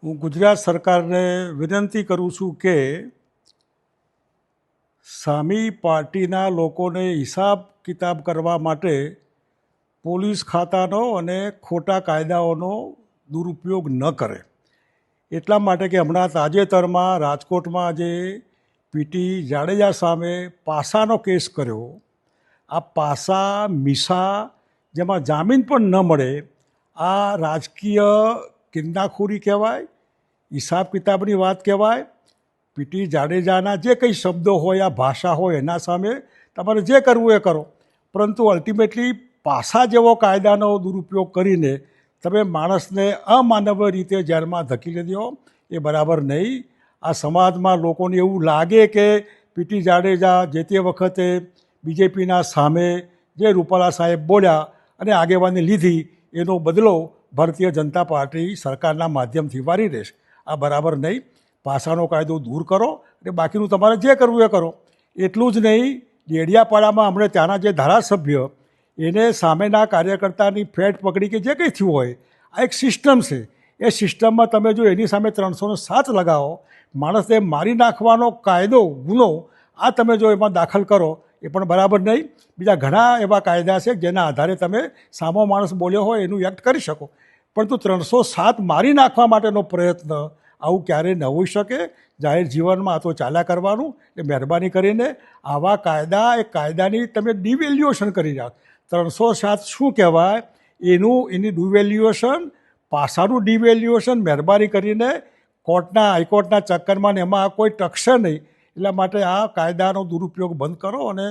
હું ગુજરાત સરકારને વિનંતી કરું છું કે સામી પાર્ટીના લોકોને હિસાબ કિતાબ કરવા માટે પોલીસ ખાતાનો અને ખોટા કાયદાઓનો દુરુપયોગ ન કરે. એટલા માટે કે હમણાં તાજેતરમાં રાજકોટમાં જે પીટી જાડેજા સામે પાસાનો કેસ કર્યો, આ પાસા મીસા જેમાં જામીન પણ ન મળે, આ રાજકીય કિન્નાખોરી કહેવાય, હિસાબ કિતાબની વાત કહેવાય. પીટી જાડેજાના જે કંઈ શબ્દો હોય, આ ભાષા હોય, એના સામે તમારે જે કરવું એ કરો, પરંતુ અલ્ટિમેટલી પાસા જેવો કાયદાનો દુરુપયોગ કરીને તમે માણસને અમાનવીય રીતે જેલમાં ધકેલી દો, એ બરાબર નહીં. આ સમાજમાં લોકોને એવું લાગે કે પીટી જાડેજા જે તે વખતે બીજેપીના સામે જે રૂપાલા સાહેબ બોલ્યા અને આગેવાની લીધી, એનો બદલો ભારતીય જનતા પાર્ટી સરકારના માધ્યમથી વારી રહેશે. આ બરાબર નહીં. પાસાનો કાયદો દૂર કરો અને બાકીનું તમારે જે કરવું એ કરો. એટલું જ નહીં, ડેડિયાપાડામાં હમણાં ત્યાંના જે ધારાસભ્ય, એને સામેના કાર્યકર્તાની ફેટ પકડી કે જે કંઈ થયું હોય, આ એક સિસ્ટમ છે. એ સિસ્ટમમાં તમે જો એની સામે 307 લગાવો, માણસને મારી નાખવાનો કાયદો, ગુનો, આ તમે જો એમાં દાખલ કરો, એ પણ બરાબર નહીં. બીજા ઘણા એવા કાયદા છે જેના આધારે તમે સામો માણસ બોલ્યો હોય એનું એક્ટ કરી શકો, પરંતુ 307 મારી નાખવા માટેનો પ્રયત્ન આવું ક્યારેય ન હોઈ શકે. જાહેર જીવનમાં આ તો ચાલ્યા કરવાનું. એ મહેરબાની કરીને આવા કાયદા, એ કાયદાની તમે ડિવેલ્યુએશન કરી રહ્યા. 307 શું કહેવાય એની ડિવેલ્યુએશન, પાસાનું ડિવેલ્યુએશન મહેરબાની કરીને કોર્ટના, હાઈકોર્ટના ચક્કરમાં ને એમાં કોઈ ટકશે નહીં. એટલા માટે આ કાયદાનો દુરુપયોગ બંધ કરો અને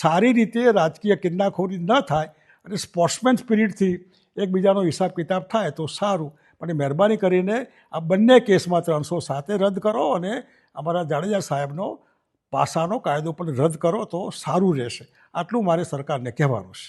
સારી રીતે રાજકીય કિન્નાખોરી ન થાય અને સ્પોર્ટ્સમેન સ્પિરિટથી એકબીજાનો હિસાબ કિતાબ થાય તો સારું. પણ મહેરબાની કરીને આ બંને કેસમાં 307 રદ કરો અને અમારા જાડેજા સાહેબનો પાસાનો કાયદો પણ રદ કરો તો સારું રહેશે. આટલું મારે સરકારને કહેવાનું છે.